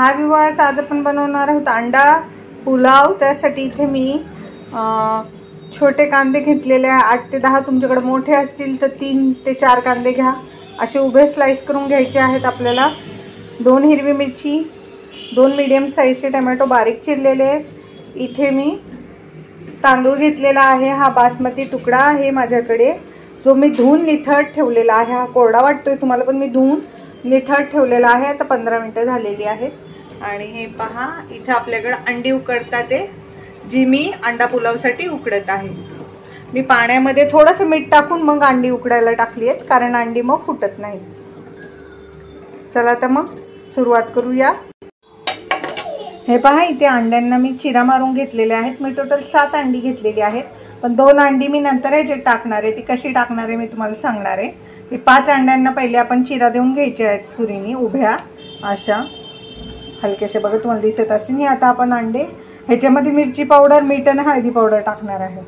हाय viewers, आज आपण बनवणार आहोत अंडा पुलाव। त्यासाठी इथे मी छोटे कांदे घेतलेले आहे, 8 ते 10। तुमच्याकडे मोठे असतील तर 3 ते 4 कांदे घ्या। असे उभे स्लाइस करून घ्यायचे आहेत आपल्याला। 2 हिरवी मिरची, 2 मीडियम साइजचे टोमॅटो बारीक चिरलेले आहेत। इथे मी तांदूळ घेतलेला आहे, हा बासमती तुकडा आहे माझ्याकडे, जो मी धुवून निथळत ठेवलेला आहे। हा कोरडा वाटतोय तुम्हाला, पण मी धुवून निथळत ठेवलेला आहे। आता 15 मिनिटं झालेली आहेत। आणि हे पहा, इथे आपल्याकडे अंडी उकडतात ते, जी मी अंडा पुलावसाठी उकडत आहे। मी पाण्यामध्ये थोडंसं मीठ टाकून मग अंडी उकडायला टाकली आहेत, कारण अंडी मग फुटत नाही। चला तर मग सुरुवात करूया। हे पहा, इथे अंड्यांना मी चिरा मारून घेतलेले आहेत। मी टोटल 7 अंडी घेतलेली आहेत, पण 2 अंडी मी नंतर आहे जे टाकणार आहे, ती कशी टाकणार आहे मी तुम्हाला सांगणार आहे। हे 5 अंड्यांना पहिले आपण चिरा देऊन घ्यायचे आहेत सुरीने, उभ्या अशा हलकेशा, बघा तुम्हाला दिसत असेल। हे आता आपण अंडे ह्याच्यामध्ये मिरची पावडर, मीठ आणि हळदी पावडर टाकणार आहे।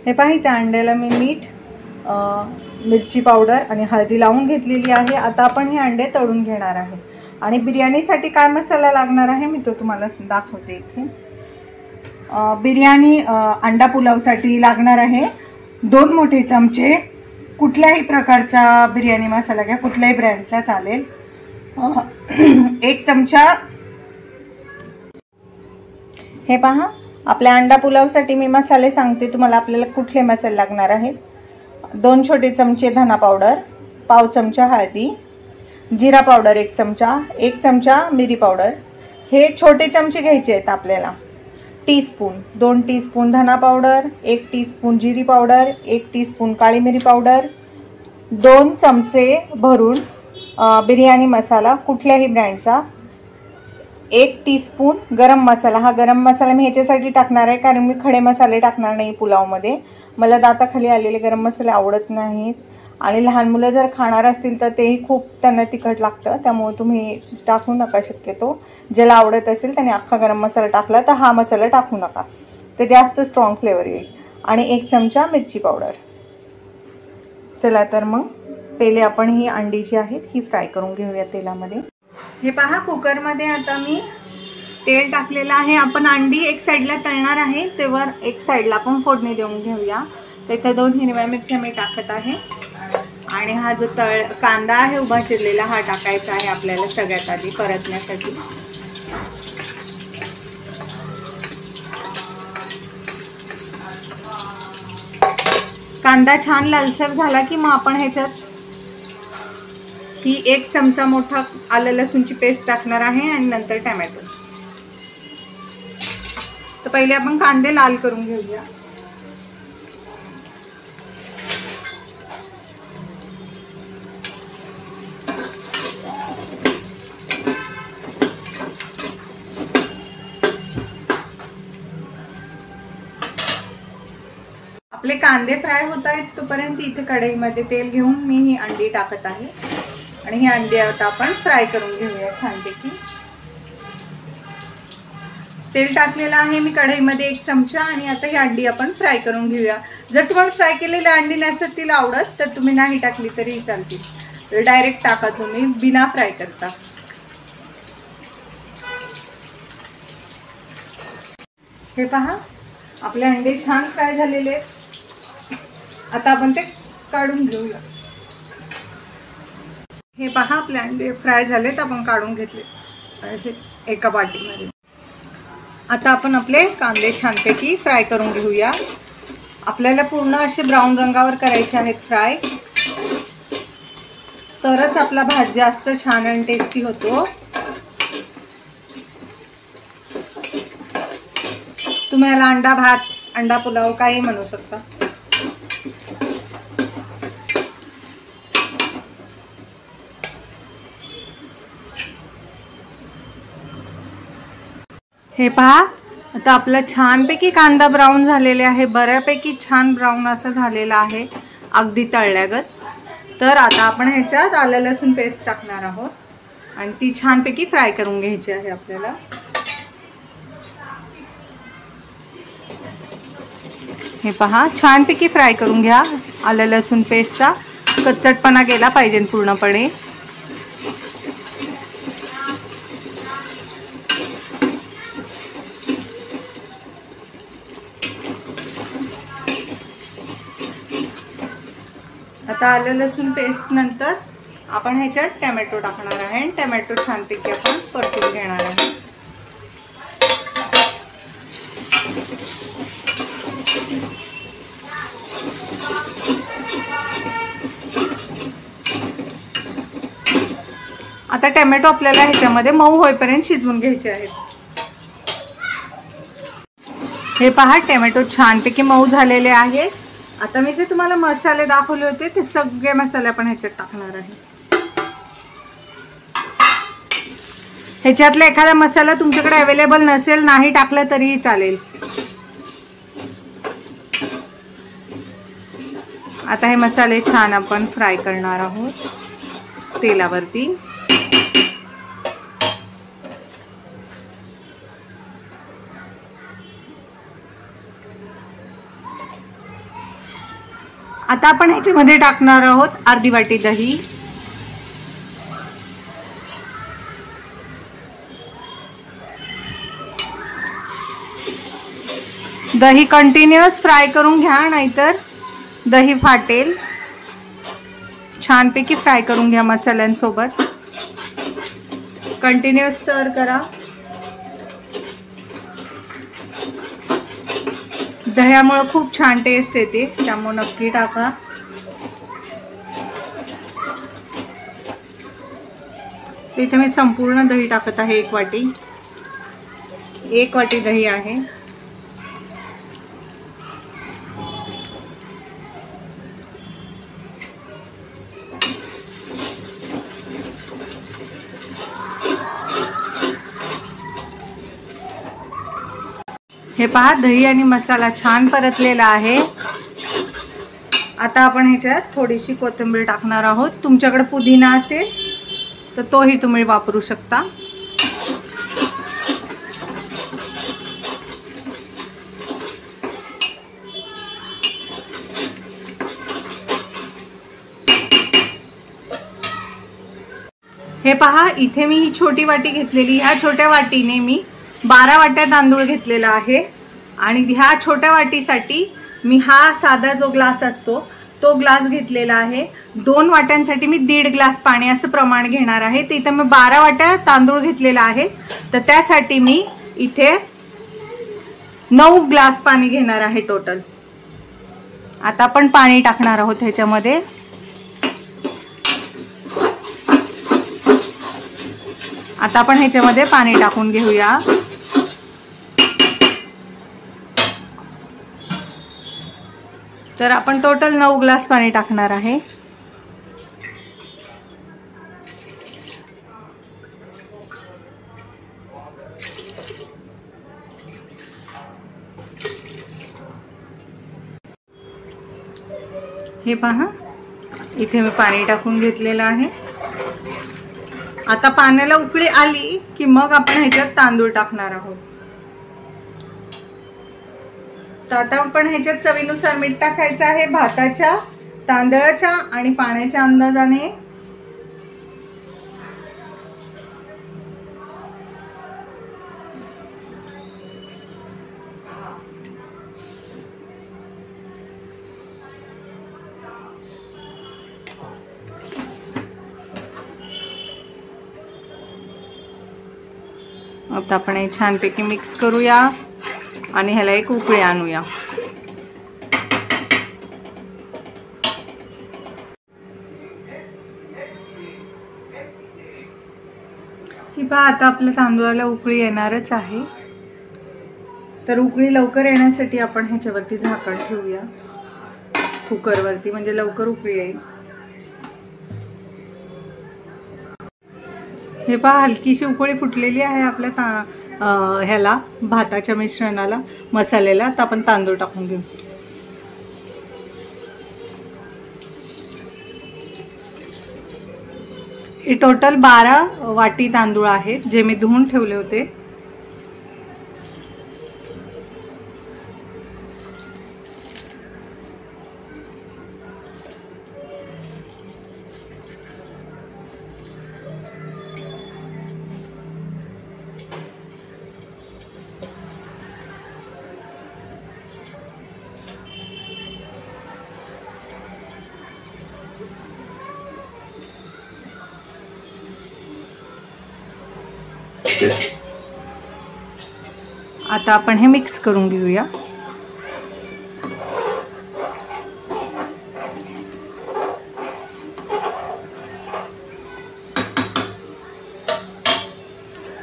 हे पहा, त्या अंड्याला मी मीठ, मिरची पावडर आणि हळदी लावून घेतलेली आहे। आता आपण हे अंडे तळून घेणार आहे। आणि बिर्याणीसाठी काय मसाला लागणार आहे मी तो तुम्हाला दाखवते। इथे बिर्याणी अंडा पुलावसाठी लागणार आहे 2 मोठे चमचे कुठल्याही प्रकारचा बिर्याणी मसाला घ्या, कुठल्याही ब्रँडचा चालेल। 1 चमचा, हे पहा आपल्या अंडा पुलावसाठी मी मसाले सांगते तुम्हाला, आपल्याला कुठले मसाले लागणार आहेत। 2 छोटे चमचे धना पावडर, पाव चमचा हळदी, जिरा पावडर 1 चमचा, 1 चमचा मिरी पावडर। हे छोटे चमचे घ्यायचे आहेत आपल्याला। टीस्पून, 2 टीस्पून धना पावडर, 1 टीस्पून जिरी पावडर, 1 टीस्पून काळी मिरी पावडर, 2 चमचे भरून बिर्याणी मसाला कुठल्याही ब्रँडचा, 1 टीस्पून गरम मसाला। हा गरम मसाला मी ह्याच्यासाठी टाकणार आहे कारण मी खडे मसाले टाकणार नाही पुलावमध्ये। मला दाताखाली आलेले गरम मसाले आवडत नाहीत, आणि लहान मुलं जर खाणार असतील तर तेही खूप त्यांना तिखट लागतं, त्यामुळे तुम्ही टाकू नका शक्यतो। ज्याला आवडत असेल त्याने अख्खा गरम मसाला टाकला तर हा मसाला टाकू नका, ते जास्त स्ट्रॉंग फ्लेवर येईल। आणि 1 चमचा मिरची पावडर। चला तर मग पहिले आपण ही अंडी जी आहेत ही फ्राय करून घेऊया तेलामध्ये। हे पहा, कुकरमध्ये आता मी तेल टाकलेलं आहे। आपण अंडी एक साईडला तळणार आहे, तेव्हा एक साईडला आपण फोडणी देऊन घेऊया। तिथे 2 हिरव्या मिरच्या मी टाकत आहे, आणि हा जो कांदा आहे उभा चिरलेला हा टाकायचा आहे आपल्याला सगळ्यात आधी परतण्यासाठी। कांदा छान लालसर झाला की मग आपण ह्याच्यात ही 1 चमचा मोठा आलं लसूणची पेस्ट टाकणार आहे, आणि नंतर टोमॅटो। तर पहिले आपण कांदे लाल करून घेऊया। आपले कांदे फ्राय होत आहेत तोपर्यंत इथे कढईमध्ये तेल घेऊन मी ही अंडी टाकत आहे, आणि ही अंडी आता आपण फ्राय करून घेऊया छानपैकी। तेल टाकलेलं आहे मी कढईमध्ये 1 चमचा, आणि आता ही अंडी आपण फ्राय करून घेऊया। जर तुम्हाला फ्राय केलेली अंडी नसतील आवडत तर तुम्ही नाही टाकली तरी चालतील, डायरेक्ट टाका तुम्ही बिना फ्राय करता। हे पहा, आपले अंडे छान फ्राय झालेले आहेत। आता आपण ते काढून घेऊया। हे पहा, आपले अंडे फ्राय झालेत, आपण काढून घेतले एका वाटीमध्ये। आता आपण आपले कांदे छानपैकी फ्राय करून घेऊया। आपल्याला पूर्ण असे ब्राऊन रंगावर करायचे आहेत फ्राय, तरच आपला भात जास्त छान आणि टेस्टी होतो। तुम्ही याला अंडा भात, अंडा पुलाव काही म्हणू शकता। हे पहा, आता आपला छानपैकी कांदा ब्राऊन झालेले आहे, बऱ्यापैकी छान ब्राऊन असं झालेला आहे, अगदी तळल्यागत। तर आता आपण ह्याच्यात आलं लसूण पेस्ट टाकणार आहोत, आणि ती छानपैकी फ्राय करून घ्यायची आहे आपल्याला। हे पहा छानपैकी फ्राय करून घ्या. आलं लसूण पेस्टचा कच्चटपणा गेला पाहिजे पूर्णपणे. आता आलं लसूण पेस्ट नंतर आपण ह्याच्यात टोमॅटो टाकणार आहे आणि टोमॅटो छानपैकी आपण परतून घेणार आहे. आता टोमॅटो आपल्याला ह्याच्यामध्ये मऊ होईपर्यंत शिजवून घ्यायचे आहेत. हे पहा टोमॅटो छानपैकी मऊ झालेले आहेत. आता मी जे तुम्हाला मसाले दाखवले होते ते सगळे मसाले आपण ह्याच्यात टाकणार आहे. ह्याच्यातला एखादा मसाला तुमच्याकडे अवेलेबल नसेल, नाही टाकला तरीही चालेल. आता हे मसाले छान आपण फ्राय करणार आहोत तेलावरती. आता आपण ह्याच्यामध्ये टाकणार आहोत अर्धी वाटी दही. दही कंटिन्युअस फ्राय करून घ्या, नाहीतर दही फाटेल. छानपैकी फ्राय करून घ्या मसाल्यांसोबत. कंटिन्युअस स्टर करा. दह्यामुळे खूप छान टेस्ट येते, त्यामुळे नक्की टाका. इथे मी संपूर्ण दही टाकत आहे. एक वाटी दही आहे. हे पहा दही आणि मसाला छान परतलेला आहे. आता आपण ह्याच्यात थोडीशी कोथिंबीर टाकणार आहोत. तुमच्याकडे पुदिना असेल तर तोही तुम्ही वापरू शकता. हे पहा इथे मी ही छोटी वाटी घेतलेली. ह्या छोट्या वाटीने मी 12 वाट्या तांदूळ घेतलेला आहे आणि ह्या छोट्या वाटीसाठी मी हा साधा जो ग्लास असतो तो ग्लास घेतलेला आहे. 2 वाट्यांसाठी मी 1.5 ग्लास पाणी असं प्रमाण घेणार आहे. तर इथे मी 12 वाट्या तांदूळ घेतलेला आहे, तर त्यासाठी मी इथे 9 ग्लास पाणी घेणार आहे टोटल. आता आपण पाणी टाकणार आहोत ह्याच्यामध्ये. आता आपण ह्याच्यामध्ये पाणी टाकून घेऊया. तर आपण टोटल 9 ग्लास पाणी टाकणार आहे. हे पहा इथे मी पाणी टाकून घेतलेलं आहे. आता पाण्याला उकळी आली की मग आपण ह्याच्यात तांदूळ टाकणार आहोत. तर आता आपण ह्याच्यात चवीनुसार मीठ टाकायचं आहे. भाताच्या, तांदळाच्या आणि पाण्याच्या अंदाजाने. आता आपण हे छानपैकी मिक्स करूया आणि ह्याला एक उकळी आणूया. ही पहा आता आपल्या तांदूळाला उकळी येणारच आहे. तर उकळी लवकर येण्यासाठी आपण ह्याच्यावरती झाकण ठेवूया कुकरवरती, म्हणजे लवकर उकळी येईल. हे पहा हलकीशी उकळी फुटलेली आहे आपल्या ह्याला भाताच्या मिश्रणाला, मसाल्याला. तर आपण तांदूळ टाकून घेऊ. हे टोटल 12 वाटी तांदूळ आहेत जे मी धुवून ठेवले होते. आता आपण हे मिक्स करून घेऊया.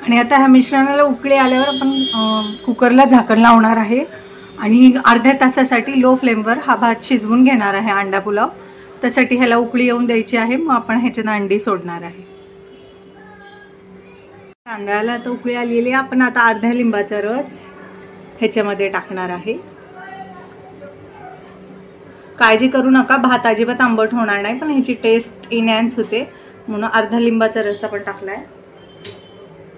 आणि आता ह्या मिश्रणाला उकळी आल्यावर आपण कुकरला झाकण लावणार आहे आणि अर्ध्या तासासाठी लो फ्लेमवर हा भात शिजवून घेणार आहे अंडा पुलाव. त्यासाठी ह्याला उकळी येऊन द्यायची आहे. मग आपण ह्याच्यात अंडी सोडणार आहे. तांदळाला आता उकळी आलेली आहे. आपण आता अर्ध्या लिंबाचा रस ह्याच्यामध्ये टाकणार आहे. काळजी करू नका, भात अजिबात आंबट होणार नाही, पण ह्याची टेस्ट इनहॅन्स होते म्हणून अर्धा लिंबाचा रस आपण टाकलाय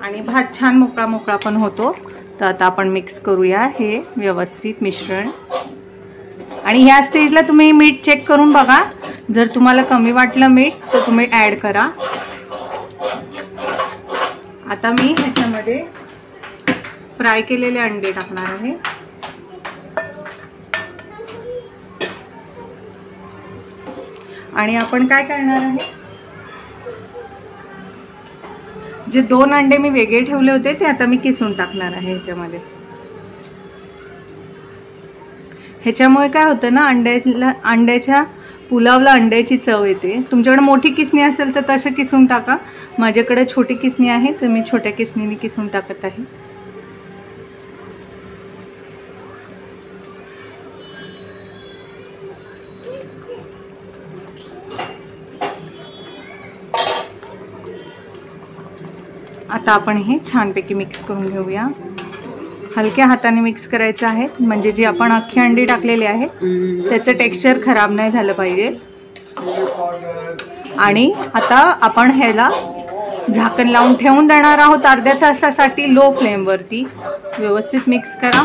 आणि भात छान मोकळा मोकळा पण होतो. तर आता आपण मिक्स करूया हे व्यवस्थित मिश्रण. आणि ह्या स्टेजला तुम्ही मीठ चेक करून बघा. जर तुम्हाला कमी वाटलं मीठ तर तुम्ही ॲड करा. आता मी ह्याच्यामध्ये फ्राय केलेले अंडे टाकणार आहे. आणि आपण काय करणार आहे, जे 2 अंडे मी वेगळे ठेवले होते ते आता मी किसून टाकणार आहे ह्याच्यामध्ये. ह्याच्यामुळे काय होतं ना, अंड्याच्या पुलावला अंड्याची चव येते. तुमच्याकडे मोठी किसणी असेल तर तसं किसून टाका. माझ्याकडे छोटी किसणी आहे तर मी छोट्या किसणीने किसून टाकत आहे. आता आपण हे छानपैकी मिक्स करून घेऊया. हलक्या हाताने मिक्स करायचं आहे, म्हणजे जी आपण अख्खी अंडी टाकलेली आहे त्याचं टेक्स्चर खराब नाही झालं पाहिजे. आणि आता आपण ह्याला झाकण लावून ठेवून देणार आहोत अर्ध्या तासासाठी लो फ्लेमवरती. व्यवस्थित मिक्स करा,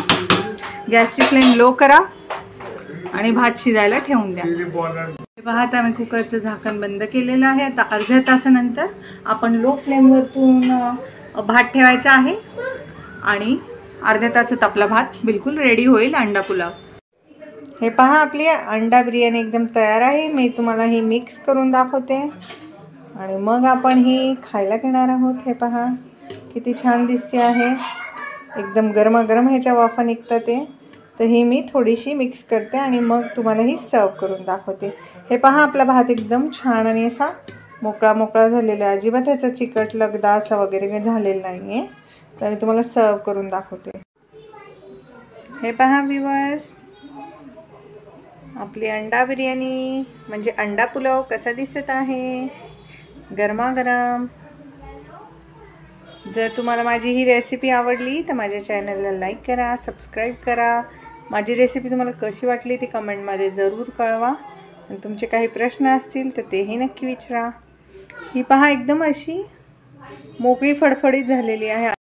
गॅसची फ्लेम लो करा आणि भात शिजायला ठेवून द्या. पहा, आता आम्ही कुकरचं झाकण बंद केलेलं आहे. आता अर्ध्या तासानंतर आपण लो फ्लेमवरतून भात ठेवायचा आहे आणि अर्ध्या तासात आपला भात बिलकुल रेडी होईल अंडा पुलाव. हे पहा, आपली अंडा बिर्याणी एकदम तयार आहे. मी तुम्हाला ही मिक्स करून दाखवते आणि मग आपण ही खायला घेणार आहोत. हे पहा किती छान दिसते आहे, एकदम गरमागरम ह्याच्या वाफा निघतात ते. तर ही मी थोडीशी मिक्स करते आणि मग तुम्हाला ही सर्व करून दाखवते. हे पहा, आपला भात एकदम छान आणि असा मोकळा मोकळा झालेला आहे. अजिबात ह्याचा चिकट लगदा असा वगैरे काही झालेला नाही आहे. तर मी तुम्हाला सर्व करून दाखवते. हे पहा व्ह्यूअर्स, आपली अंडा बिर्याणी म्हणजे अंडा पुलाव कसा दिसत आहे, गरमागरम. जर तुम्हाला माझी ही रेसिपी आवडली तर माझ्या चॅनलला लाईक करा, सबस्क्राईब करा. माझी रेसिपी तुम्हाला कशी वाटली ती कमेंटमध्ये ज़रूर कळवा. आणि तुमचे काही प्रश्न असतील तर तेही नक्की विचारा. ही पहा, एकदम अशी मोकळी फडफडीत झालेली आहे.